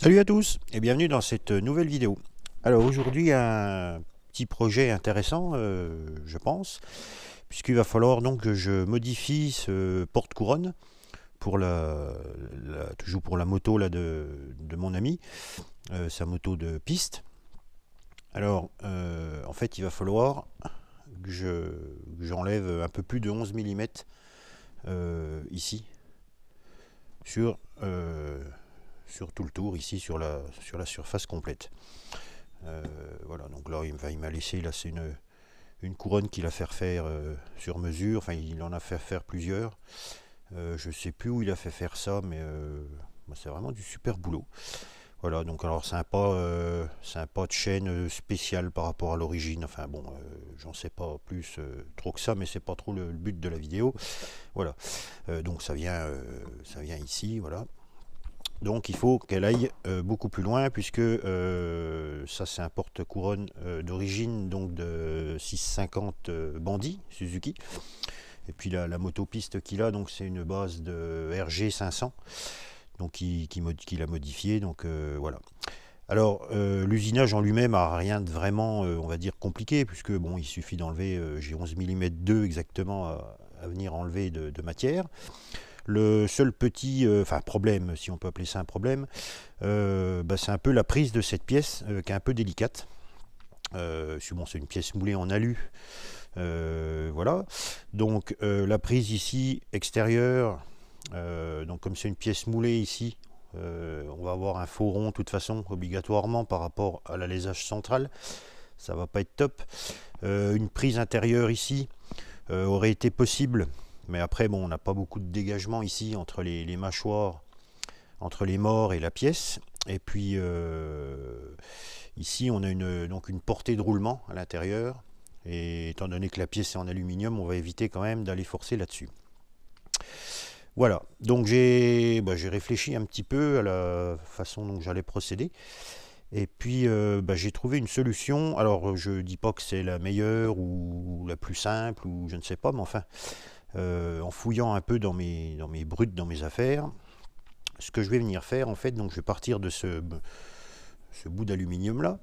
Salut à tous et bienvenue dans cette nouvelle vidéo. Alors aujourd'hui un petit projet intéressant je pense, puisqu'il va falloir donc que je modifie ce porte-couronne pour toujours pour la moto là, de mon ami, sa moto de piste. Alors en fait il va falloir que j'enlève un peu plus de 11 mm ici sur tout le tour, ici sur la surface complète. Voilà, donc là il m'a laissé, là c'est une couronne qu'il a fait faire sur mesure, enfin il en a fait faire plusieurs. Je sais plus où il a fait faire ça, mais c'est vraiment du super boulot. Voilà, donc alors c'est un pas de chaîne spécial par rapport à l'origine, enfin bon, j'en sais pas plus trop que ça, mais c'est pas trop le but de la vidéo. Voilà, donc ça vient ici, voilà. Donc il faut qu'elle aille beaucoup plus loin, puisque ça c'est un porte-couronne d'origine, donc de 650 Bandit Suzuki. Et puis la motopiste qu'il a, donc c'est une base de RG 500, donc qu'il a modifié, donc voilà. Alors l'usinage en lui-même a rien de vraiment on va dire compliqué, puisque bon il suffit d'enlever, j'ai 11 mm 2 exactement à venir enlever de matière. Le seul petit problème, si on peut appeler ça un problème, c'est un peu la prise de cette pièce qui est un peu délicate. Bon, c'est une pièce moulée en alu, voilà. Donc la prise ici extérieure, donc comme c'est une pièce moulée ici, on va avoir un faux rond de toute façon obligatoirement par rapport à l'alésage central. Ça va pas être top. Une prise intérieure ici aurait été possible. Mais après, bon, on n'a pas beaucoup de dégagement ici entre les mâchoires, entre les morts et la pièce. Et puis ici, on a donc une portée de roulement à l'intérieur. Et étant donné que la pièce est en aluminium, on va éviter quand même d'aller forcer là-dessus. Voilà, donc j'ai réfléchi un petit peu à la façon dont j'allais procéder. Et puis j'ai trouvé une solution. Alors je dis pas que c'est la meilleure ou la plus simple ou je ne sais pas, mais enfin, en fouillant un peu dans mes brutes, dans mes affaires, ce que je vais venir faire en fait, donc je vais partir de ce bout d'aluminium là,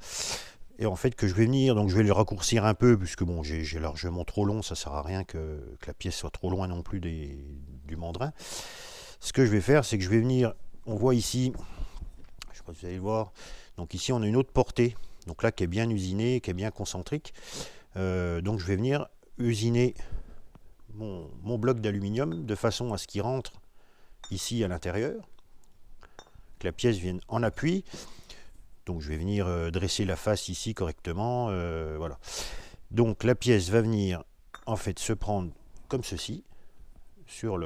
et en fait que je vais venir, donc je vais le raccourcir un peu, puisque bon j'ai largement trop long, ça sert à rien que la pièce soit trop loin non plus du mandrin. Ce que je vais faire, c'est que je vais venir, on voit ici, je sais pas si vous allez le voir, donc ici on a une autre portée, donc là qui est bien usinée, qui est bien concentrique. Donc je vais venir usiner mon bloc d'aluminium de façon à ce qu'il rentre ici à l'intérieur, que la pièce vienne en appui. Donc je vais venir dresser la face ici correctement, voilà. Donc la pièce va venir en fait se prendre comme ceci sur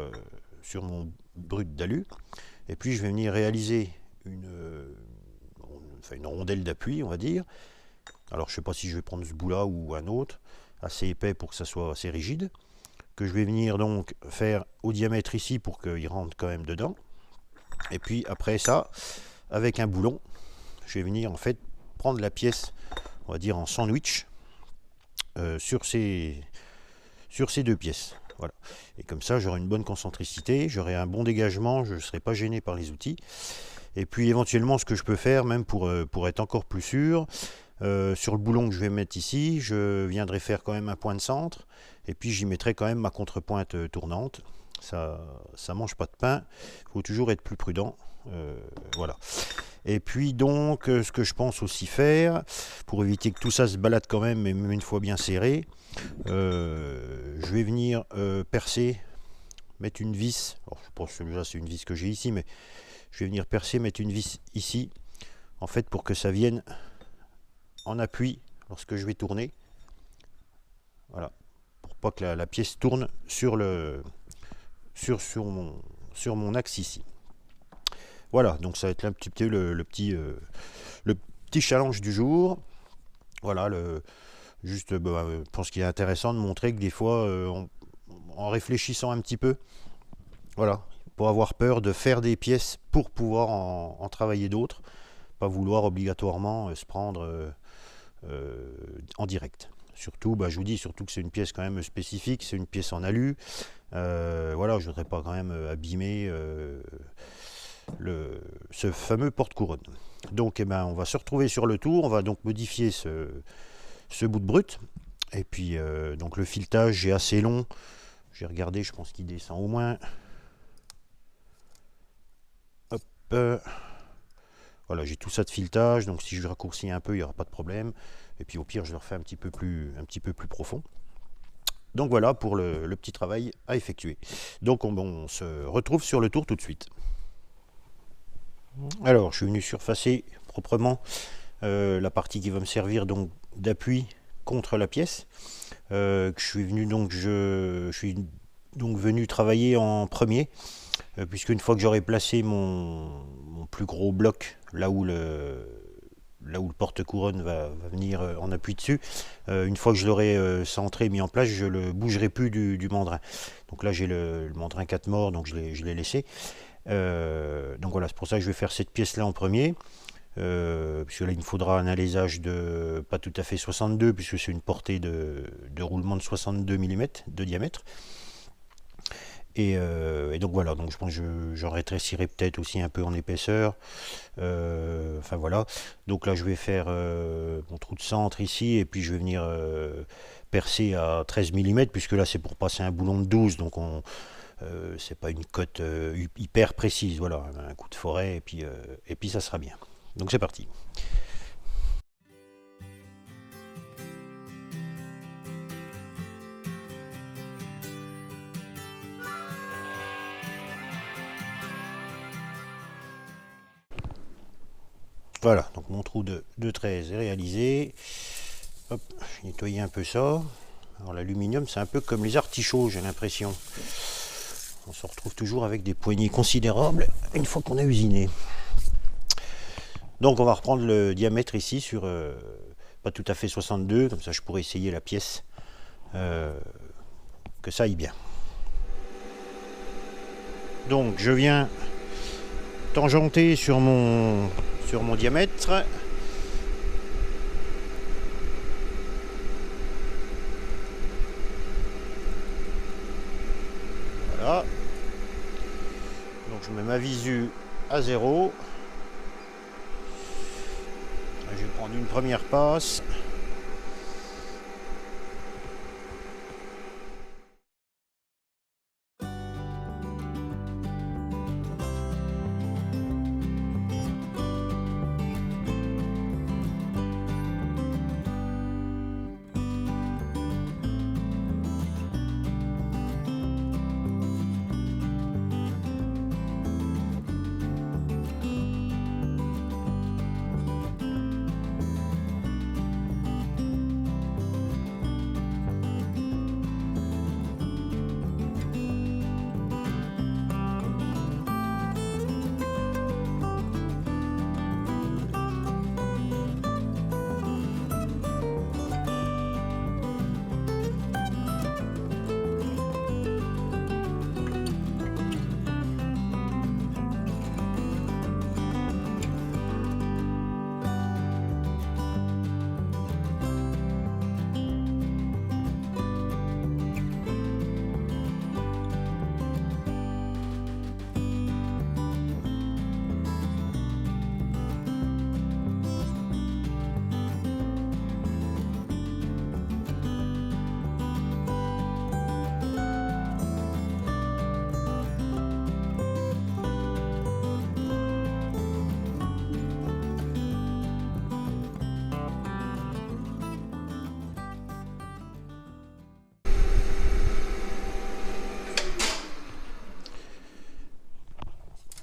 mon brut d'alu, et puis je vais venir réaliser une rondelle d'appui, on va dire. Alors je ne sais pas si je vais prendre ce bout là ou un autre assez épais pour que ça soit assez rigide, que je vais venir donc faire au diamètre ici pour qu'il rentre quand même dedans. Et puis après ça, avec un boulon, je vais venir en fait prendre la pièce, on va dire en sandwich, sur ces deux pièces. Voilà. Et comme ça, j'aurai une bonne concentricité, j'aurai un bon dégagement, je ne serai pas gêné par les outils. Et puis éventuellement, ce que je peux faire, même pour être encore plus sûr, sur le boulon que je vais mettre ici, je viendrai faire quand même un point de centre, et puis j'y mettrai quand même ma contrepointe tournante. Ça mange pas de pain, il faut toujours être plus prudent. Voilà. Et puis donc, ce que je pense aussi faire, pour éviter que tout ça se balade quand même, même une fois bien serré, je vais venir percer, mettre une vis. Alors, je pense que celui-là c'est une vis que j'ai ici, mais je vais venir percer, mettre une vis ici, en fait pour que ça vienne en appui lorsque je vais tourner. Voilà, pour pas que la pièce tourne sur mon axe ici. Voilà, donc ça va être un petit peu le petit challenge du jour. Voilà, juste, je pense qu'il est intéressant de montrer que des fois, en réfléchissant un petit peu, voilà, pour avoir peur de faire des pièces pour pouvoir en travailler d'autres, pas vouloir obligatoirement se prendre en direct. Surtout, je vous dis surtout que c'est une pièce quand même spécifique, c'est une pièce en alu. Voilà, je ne voudrais pas quand même abîmer ce fameux porte-couronne. Donc eh ben, on va se retrouver sur le tour, on va donc modifier ce bout de brut. Et puis donc le filetage est assez long, j'ai regardé, je pense qu'il descend au moins. Hop, voilà, j'ai tout ça de filetage, donc si je raccourcis un peu, il n'y aura pas de problème. Et puis au pire, je le refais un petit peu plus profond. Donc voilà pour le petit travail à effectuer. Donc on se retrouve sur le tour tout de suite. Alors, je suis venu surfacer proprement la partie qui va me servir donc d'appui contre la pièce. Je suis venu travailler en premier. Puisque une fois que j'aurai placé mon plus gros bloc là où le porte-couronne va venir en appui dessus, une fois que je l'aurai centré, mis en place, je ne le bougerai plus du mandrin. Donc là j'ai le mandrin 4 morts, donc je l'ai laissé. Donc voilà, c'est pour ça que je vais faire cette pièce là en premier. Puisque là il me faudra un alésage de pas tout à fait 62, puisque c'est une portée de roulement de 62 mm de diamètre. Et donc voilà, donc je pense que j'en rétrécirai peut-être aussi un peu en épaisseur. Enfin voilà, donc là je vais faire mon trou de centre ici, et puis je vais venir percer à 13 mm, puisque là c'est pour passer un boulon de 12, donc c'est pas une cote hyper précise, voilà, un coup de forêt, et puis ça sera bien. Donc c'est parti. Voilà, donc mon trou de 13 est réalisé. Hop, je vais nettoyer un peu ça. Alors l'aluminium, c'est un peu comme les artichauts, j'ai l'impression. On se retrouve toujours avec des poignées considérables une fois qu'on a usiné. Donc on va reprendre le diamètre ici sur pas tout à fait 62, comme ça je pourrais essayer la pièce, que ça aille bien. Donc je viens tangenter sur mon diamètre. Voilà. Donc je mets ma visu à 0. Je vais prendre une première passe.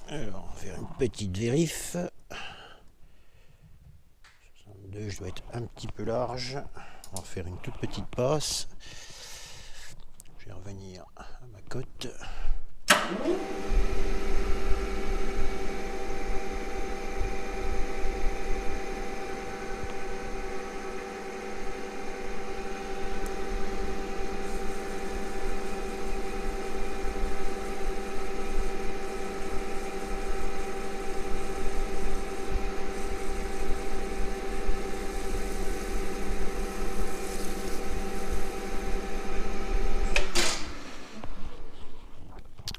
Alors, on va faire une petite vérif. 62, je dois être un petit peu large. On va faire une toute petite passe. Je vais revenir à ma cote.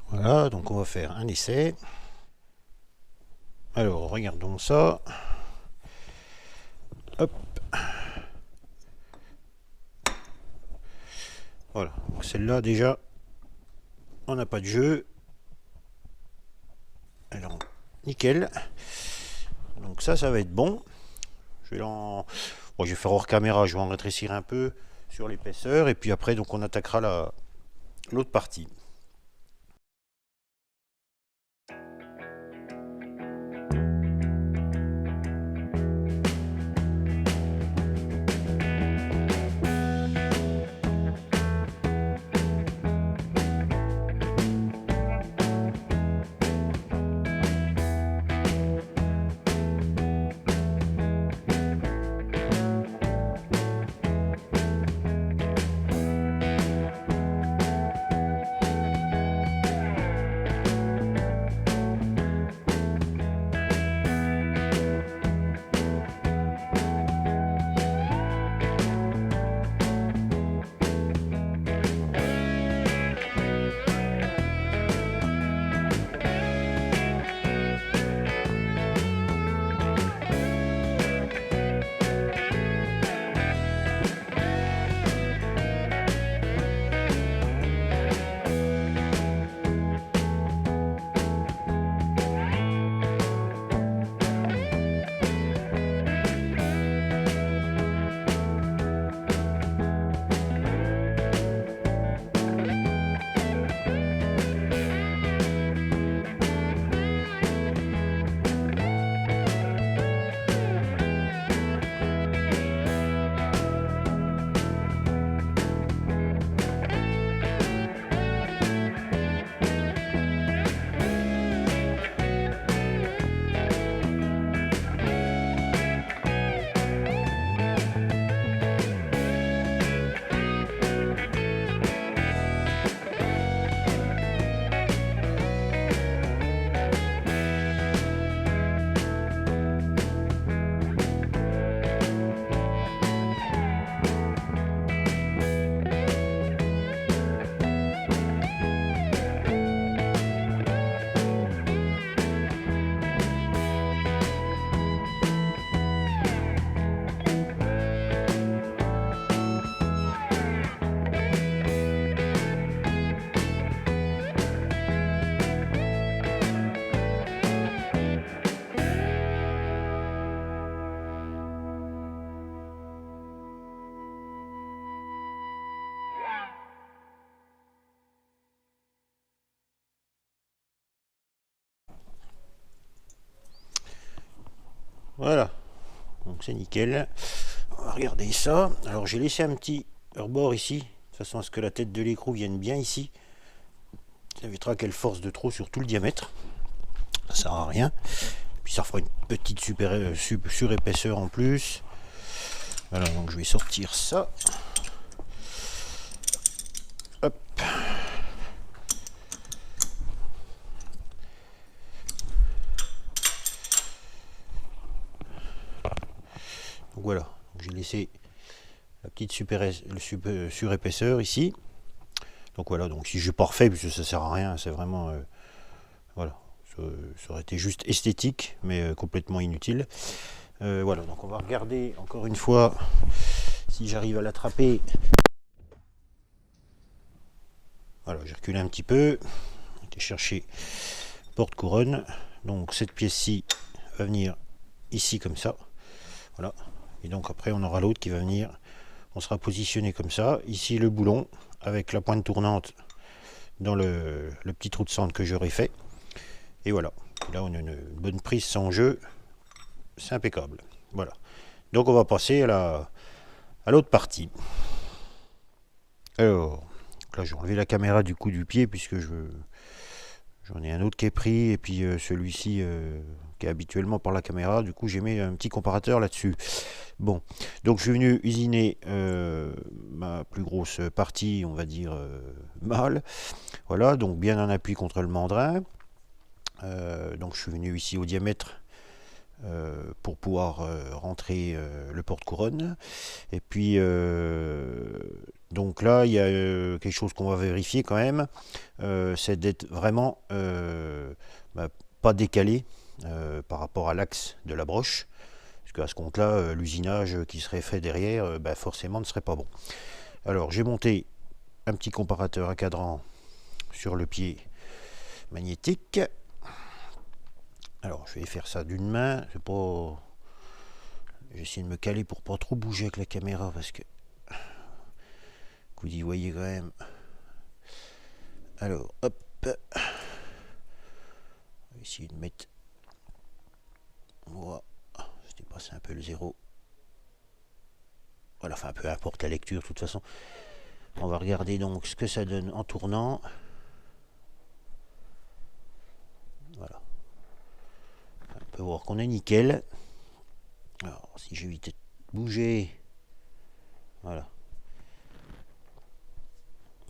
Voilà, donc on va faire un essai. Alors, regardons ça. Hop. Voilà, celle-là déjà, on n'a pas de jeu. Alors, nickel. Donc ça va être bon. Je vais bon, je vais faire hors caméra, je vais en rétrécir un peu sur l'épaisseur. Et puis après, donc on attaquera l'autre partie. Voilà, donc c'est nickel. On va regarder ça. Alors j'ai laissé un petit rebord ici, de façon à ce que la tête de l'écrou vienne bien ici. Ça évitera qu'elle force de trop sur tout le diamètre. Ça sert à rien. Puis ça fera une petite surépaisseur en plus. Voilà, donc je vais sortir ça. Hop. Donc voilà, j'ai laissé la petite surépaisseur ici. Donc voilà, donc si je suis parfait, puisque ça sert à rien, c'est vraiment voilà, ça aurait été juste esthétique, mais complètement inutile. Voilà, donc on va regarder encore une fois si j'arrive à l'attraper. Voilà, j'ai reculé un petit peu, j'ai cherché porte-couronne. Donc cette pièce-ci va venir ici comme ça. Voilà. Et donc après on aura l'autre qui va venir, on sera positionné comme ça. Ici le boulon avec la pointe tournante dans le petit trou de centre que j'aurais fait. Et voilà. Et là on a une bonne prise sans jeu. C'est impeccable. Voilà. Donc on va passer à l'autre partie. Alors, là j'ai enlevé la caméra du coup du pied puisque j'en ai un autre qui est pris et puis celui-ci qui est habituellement par la caméra. Du coup j'ai mis un petit comparateur là-dessus. Bon, donc je suis venu usiner ma plus grosse partie, on va dire mâle. Voilà, donc bien un appui contre le mandrin. Donc je suis venu ici au diamètre pour pouvoir rentrer le porte-couronne. Et puis donc là il y a quelque chose qu'on va vérifier quand même, c'est d'être vraiment pas décalé, par rapport à l'axe de la broche, parce qu'à ce compte-là, l'usinage qui serait fait derrière, forcément ne serait pas bon. Alors j'ai monté un petit comparateur à cadran sur le pied magnétique. Alors je vais faire ça d'une main, c'est pas... J'essaie de me caler pour pas trop bouger avec la caméra parce que vous y voyez quand même. Alors hop, on va essayer de mettre, voilà, je dépasse un peu le zéro. Voilà, enfin peu importe la lecture de toute façon. On va regarder donc ce que ça donne en tournant. Voilà, on peut voir qu'on est nickel. Alors si j'évite de bouger, voilà.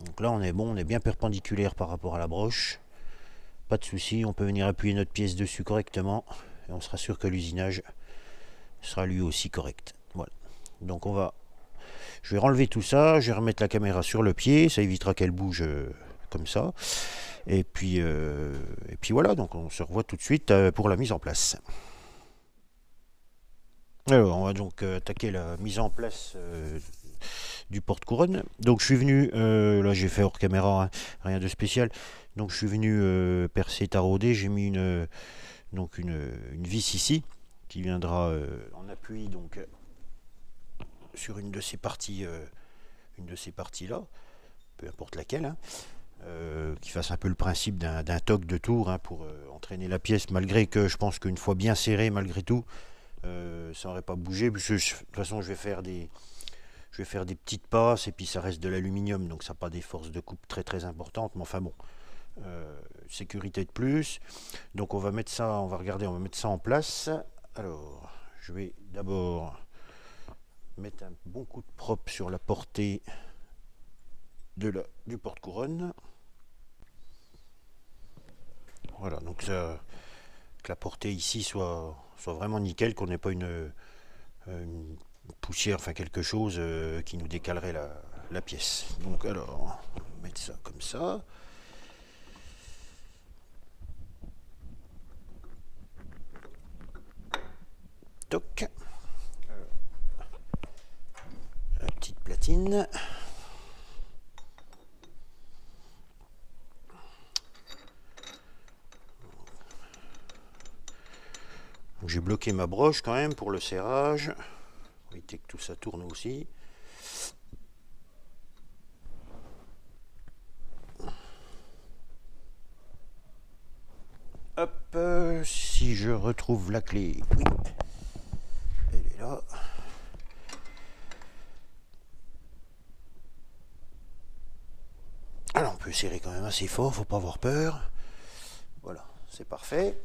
Donc là on est bon, on est bien perpendiculaire par rapport à la broche. Pas de souci, on peut venir appuyer notre pièce dessus correctement et on sera sûr que l'usinage sera lui aussi correct. Voilà. Donc je vais enlever tout ça, je vais remettre la caméra sur le pied, ça évitera qu'elle bouge comme ça. Et puis voilà, donc on se revoit tout de suite pour la mise en place. Alors on va donc attaquer la mise en place du porte-couronne. Donc je suis venu, là j'ai fait hors caméra, hein, rien de spécial. Donc je suis venu percer, tarauder, j'ai mis une vis ici qui viendra en appui donc sur une de ces parties là, peu importe laquelle, hein, qui fasse un peu le principe d'un toc de tour, hein, pour entraîner la pièce, malgré que je pense qu'une fois bien serré malgré tout, ça n'aurait pas bougé, puisque de toute façon je vais faire des petites passes et puis ça reste de l'aluminium, donc ça n'a pas des forces de coupe très très importantes, mais enfin bon, sécurité de plus. Donc on va mettre ça, on va mettre ça en place. Alors je vais d'abord mettre un bon coup de propre sur la portée du porte-couronne. Voilà, donc ça, que la portée ici soit vraiment nickel, qu'on n'ait pas une poussière, enfin quelque chose qui nous décalerait la pièce. Donc alors, on va mettre ça comme ça. Toc. La petite platine. J'ai bloqué ma broche quand même pour le serrage, pour éviter que tout ça tourne aussi. Hop, si je retrouve la clé, oui, elle est là. Alors on peut serrer quand même assez fort, faut pas avoir peur. Voilà, c'est parfait.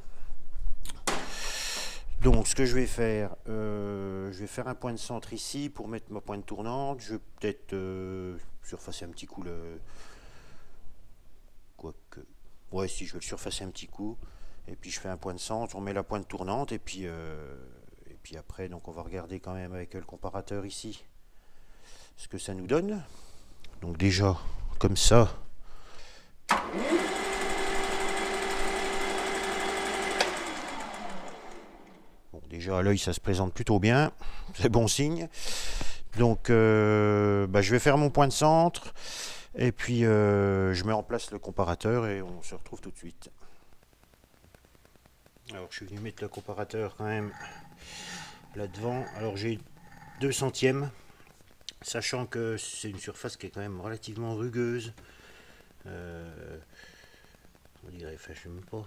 Donc ce que je vais faire un point de centre ici pour mettre ma pointe tournante. Je vais peut-être surfacer un petit coup le... Quoique... Ouais, si, je vais le surfacer un petit coup. Et puis je fais un point de centre, on met la pointe tournante et puis après, donc on va regarder quand même avec le comparateur ici ce que ça nous donne. Donc déjà, comme ça... Bon, déjà à l'œil ça se présente plutôt bien, c'est bon signe. Donc je vais faire mon point de centre et puis je mets en place le comparateur et on se retrouve tout de suite. Alors je suis venu mettre le comparateur quand même là devant. Alors j'ai 2 centièmes, sachant que c'est une surface qui est quand même relativement rugueuse. On dirait, enfin je sais même pas.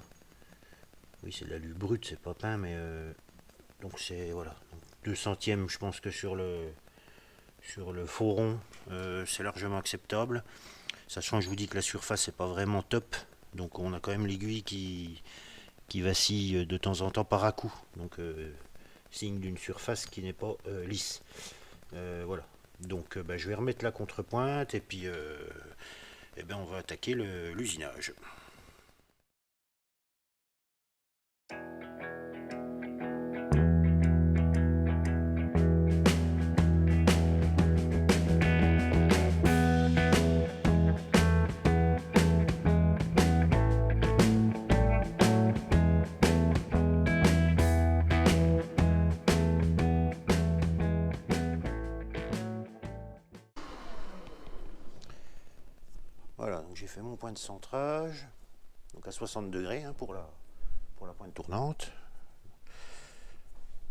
Oui, c'est de l'alu brut, c'est pas peint, mais donc c'est voilà. Donc 2 centièmes, je pense que sur le faux rond, c'est largement acceptable. Sachant que je vous dis que la surface n'est pas vraiment top, donc on a quand même l'aiguille qui vacille de temps en temps par à-coup. Donc signe d'une surface qui n'est pas lisse. Voilà. Donc je vais remettre la contrepointe et puis on va attaquer l'usinage. Voilà, donc j'ai fait mon point de centrage, donc à 60 degrés hein, pour la pointe tournante.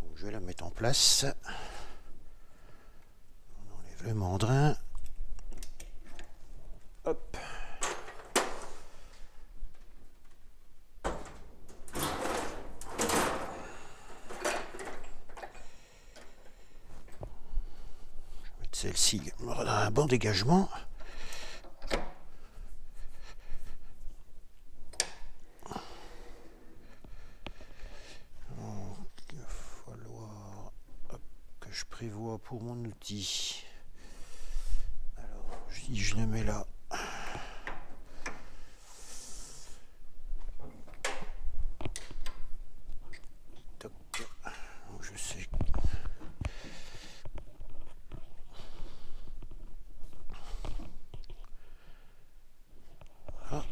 Donc je vais la mettre en place. On enlève le mandrin. Hop. Celle-ci aura un bon dégagement. Donc, il va falloir que je prévoie pour mon outil. Alors, je le mets là. Toc. Donc, je sais. Voilà.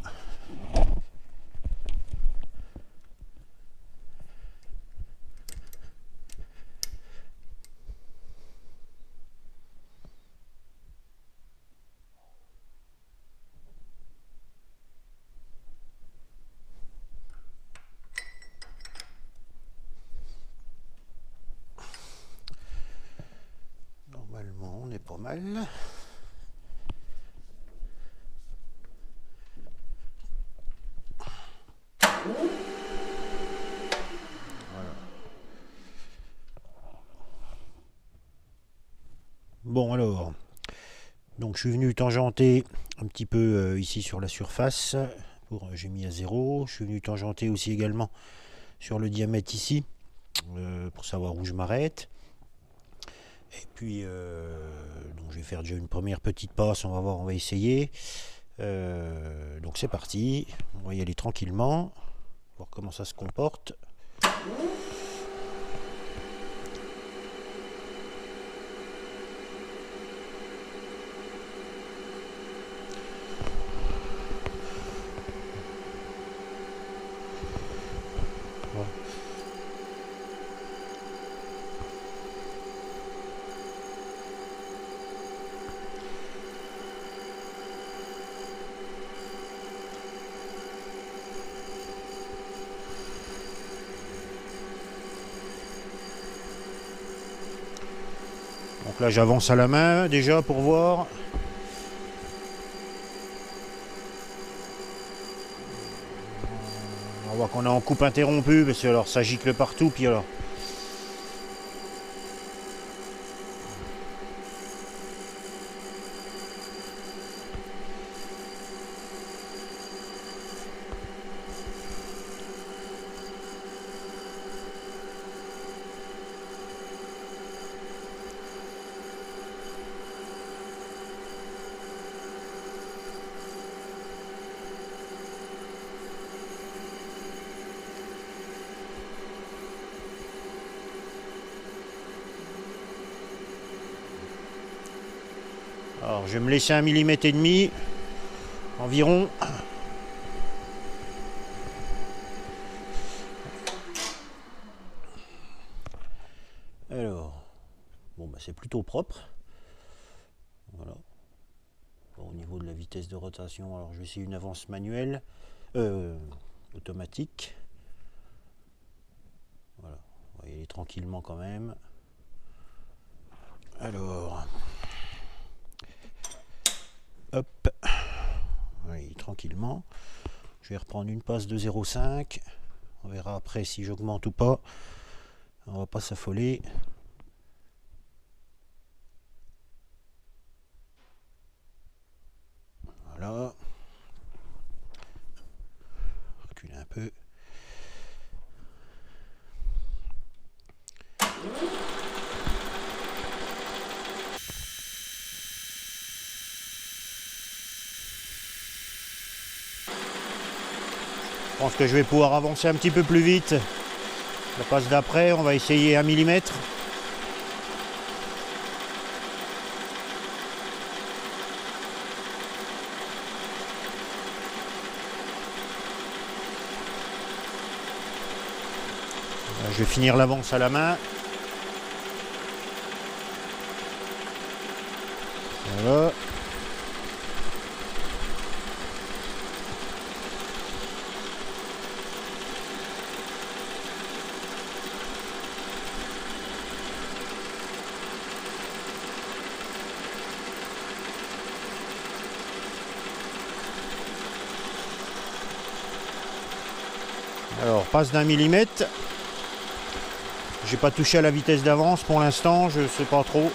Normalement, on est pas mal. Bon alors, donc je suis venu tangenter un petit peu ici sur la surface, j'ai mis à 0, je suis venu tangenter aussi également sur le diamètre ici, pour savoir où je m'arrête. Et puis, donc je vais faire déjà une première petite passe, on va voir, on va essayer. Donc c'est parti, on va y aller tranquillement, voir comment ça se comporte. Donc là j'avance à la main déjà pour voir. On voit qu'on est en coupe interrompue parce que alors ça gicle partout puis alors. Alors je vais me laisser 1,5 mm environ. Alors, bon bah c'est plutôt propre. Voilà. Bon, au niveau de la vitesse de rotation, alors je vais essayer une avance manuelle, automatique. Voilà, on va y aller tranquillement quand même. Alors, hop, oui, tranquillement. Je vais reprendre une passe de 0,5. On verra après si j'augmente ou pas. On va pas s'affoler. Voilà. Reculer un peu. Je pense que je vais pouvoir avancer un petit peu plus vite. La passe d'après, on va essayer 1 mm. Je vais finir l'avance à la main. Voilà. Alors passe d'1 millimètre. J'ai pas touché à la vitesse d'avance pour l'instant, je sais pas trop.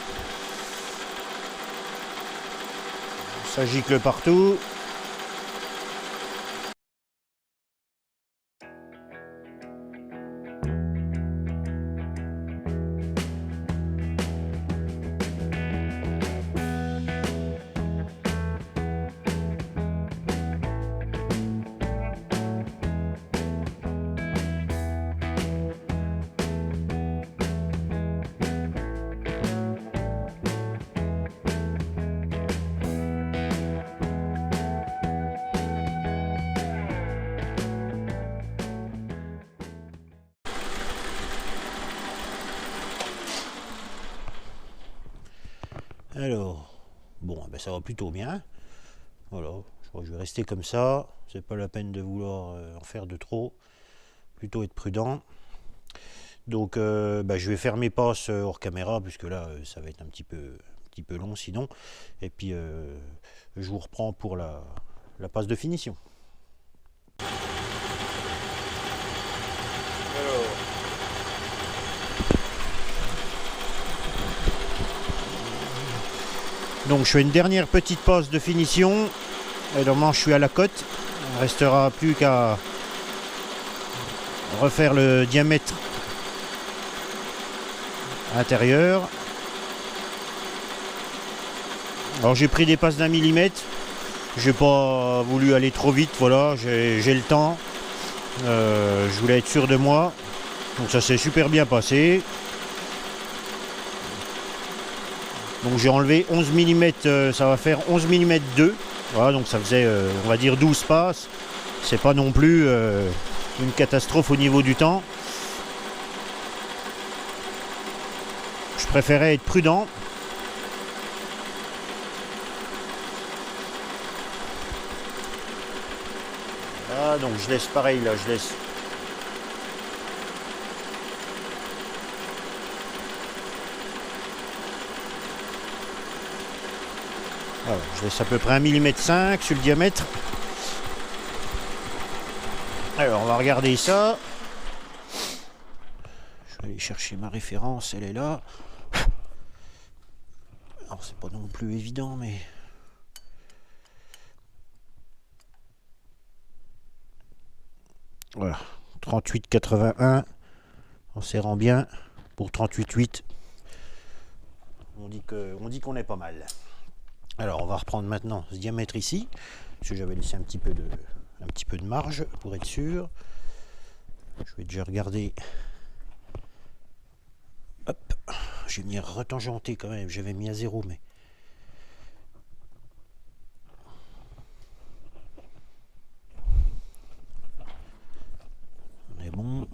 Ça gicle partout. Alors, bon, ben ça va plutôt bien. Voilà, je crois que je vais rester comme ça. C'est pas la peine de vouloir en faire de trop. Plutôt être prudent. Donc, ben, je vais faire mes passes hors caméra, puisque là, ça va être un petit peu long sinon. Et puis, je vous reprends pour la passe de finition. Donc je fais une dernière petite passe de finition et normalement je suis à la cote. Il ne restera plus qu'à refaire le diamètre intérieur. Alors j'ai pris des passes d'1 millimètre. J'ai pas voulu aller trop vite, voilà, j'ai le temps. Je voulais être sûr de moi. Donc ça s'est super bien passé. Donc j'ai enlevé 11 mm, ça va faire 11 mm 2. Voilà, donc ça faisait, on va dire 12 passes. C'est pas non plus une catastrophe au niveau du temps. Je préférais être prudent. Ah, donc je laisse pareil là, je laisse. Voilà, je laisse à peu près 1,5 mm sur le diamètre. Alors on va regarder ça. Je vais aller chercher ma référence, elle est là. Alors c'est pas non plus évident, mais voilà, 38,81 en serrant bien pour 38,8. On dit qu'on est pas mal. Alors on va reprendre maintenant ce diamètre ici, parce que j'avais laissé un petit peu de marge pour être sûr. Je vais déjà regarder. Hop, j'ai mis retangenté quand même, j'avais mis à 0, mais on est bon.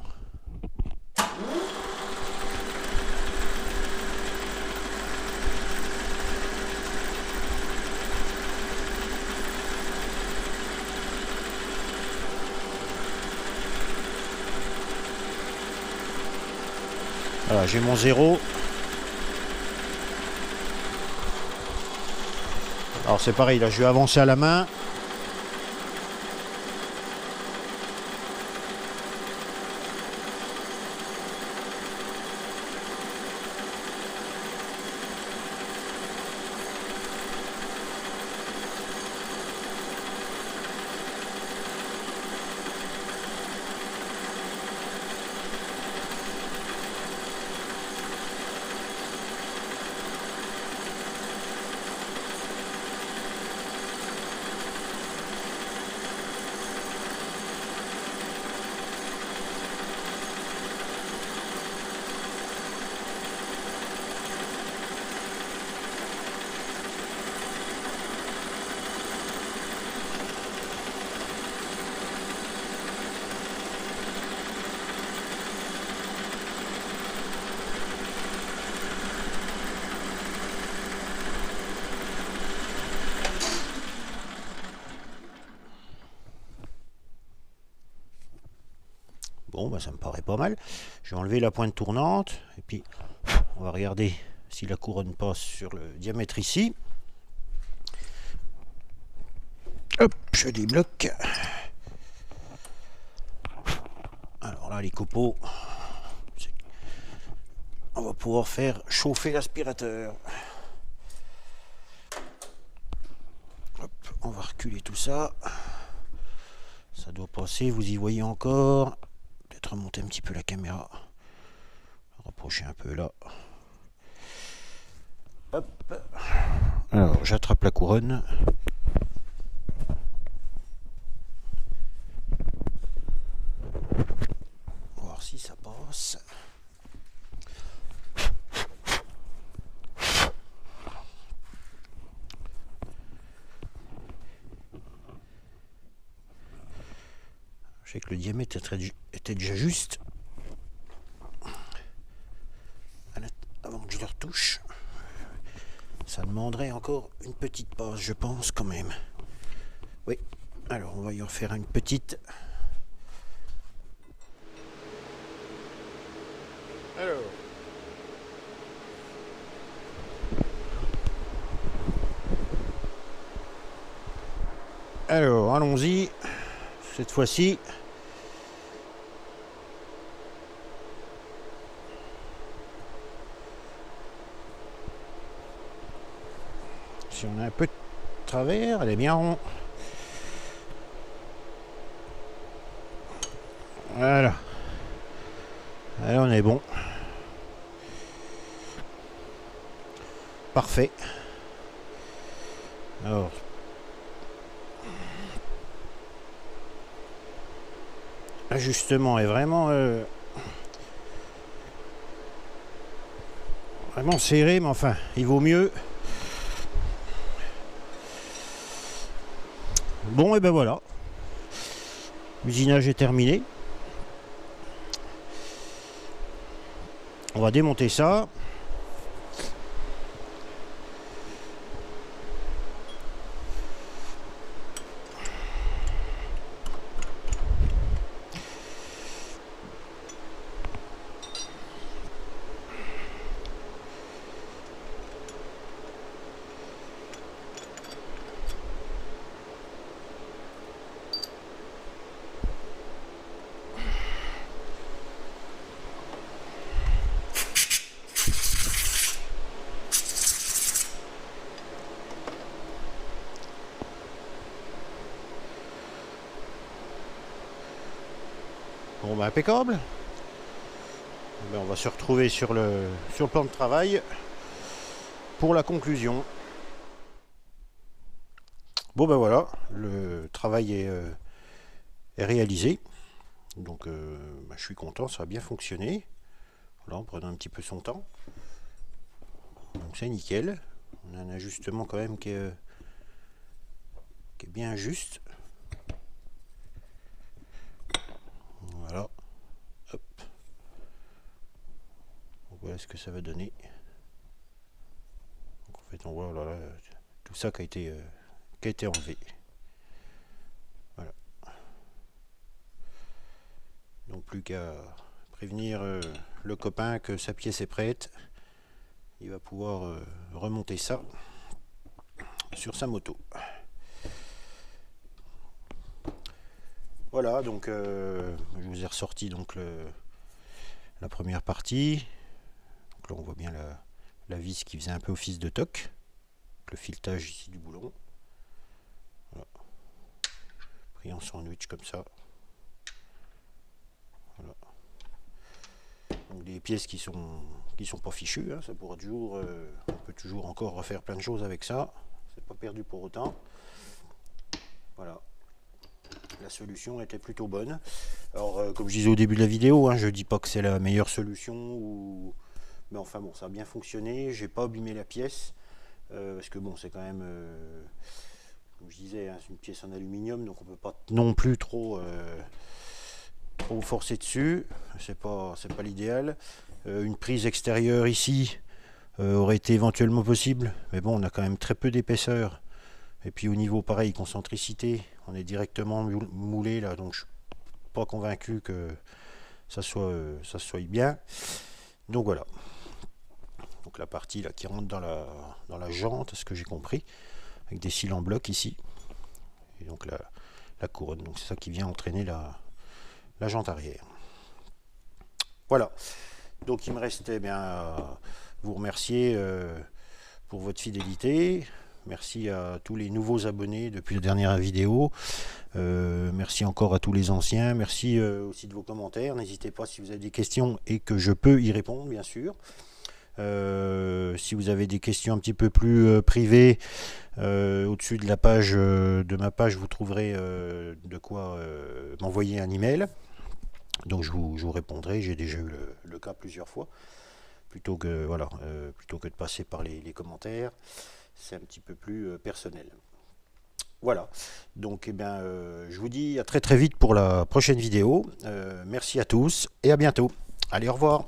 Voilà, j'ai mon 0. Alors c'est pareil, là je vais avancer à la main. Bon, bah, ça me paraît pas mal. Je vais enlever la pointe tournante. Et puis, on va regarder si la couronne passe sur le diamètre ici. Hop, je débloque. Voilà les copeaux. On va pouvoir faire chauffer l'aspirateur. Hop, on va reculer tout ça. Ça doit passer, vous y voyez encore. Peut-être remonter un petit peu la caméra. Rapprocher un peu là. Hop. Alors j'attrape la couronne. Voir si ça passe. Je sais que le diamètre était déjà juste. Avant que je le retouche. Ça demanderait encore une petite passe, je pense, quand même. Oui, alors on va y en faire une petite. Alors, allons-y. Cette fois-ci. Si on a un peu de travers, elle est bien ronde. Voilà. Là, on est bon. Parfait. Alors. L'ajustement est vraiment vraiment serré, mais enfin, il vaut mieux. Bon, et ben voilà. L'usinage est terminé. On va démonter ça. Bon, ben impeccable. Ben, on va se retrouver sur le plan de travail pour la conclusion. Bon ben voilà, le travail est réalisé. Donc ben, je suis content, ça a bien fonctionné. Là, en prenant un petit peu son temps. Donc c'est nickel. On a un ajustement quand même qui est bien juste. Voilà. Hop. Donc voilà ce que ça va donner. Donc en fait on voit là, tout ça qui a été enlevé. Voilà. Donc plus qu'à prévenir le copain que sa pièce est prête. Il va pouvoir remonter ça sur sa moto. Voilà, donc je vous ai ressorti donc la première partie. Donc là on voit bien la vis qui faisait un peu office de toc. Le filetage ici du boulon. Voilà. Pris en sandwich comme ça. Voilà. Donc des pièces qui sont pas fichues, hein, ça pourra toujours, on peut toujours encore refaire plein de choses avec ça. C'est pas perdu pour autant. Voilà. La solution était plutôt bonne. Alors comme je disais au début de la vidéo, hein, je dis pas que c'est la meilleure solution, mais enfin bon, ça a bien fonctionné. J'ai pas abîmé la pièce parce que bon, c'est quand même, comme je disais, hein, c'est une pièce en aluminium, donc on peut pas non plus trop forcer dessus. C'est pas l'idéal. Une prise extérieure ici aurait été éventuellement possible, mais bon, on a quand même très peu d'épaisseur. Et puis au niveau pareil, concentricité, on est directement moulé là, donc je suis pas convaincu que ça soit bien. Donc voilà. Donc la partie là qui rentre dans la jante, ce que j'ai compris, avec des cils en bloc ici. Et donc la couronne, donc c'est ça qui vient entraîner la jante arrière. Voilà. Donc il me reste bien à vous remercier pour votre fidélité. Merci à tous les nouveaux abonnés depuis la dernière vidéo. Merci encore à tous les anciens. Merci aussi de vos commentaires. N'hésitez pas si vous avez des questions et que je peux y répondre, bien sûr. Si vous avez des questions un petit peu plus privées, au-dessus de la page de ma page, vous trouverez de quoi m'envoyer un email. Donc je vous répondrai. J'ai déjà eu le cas plusieurs fois. Plutôt que voilà, plutôt que de passer par les commentaires, c'est un petit peu plus personnel. Voilà. Donc eh bien, je vous dis à très très vite pour la prochaine vidéo. Merci à tous et à bientôt. Allez, au revoir.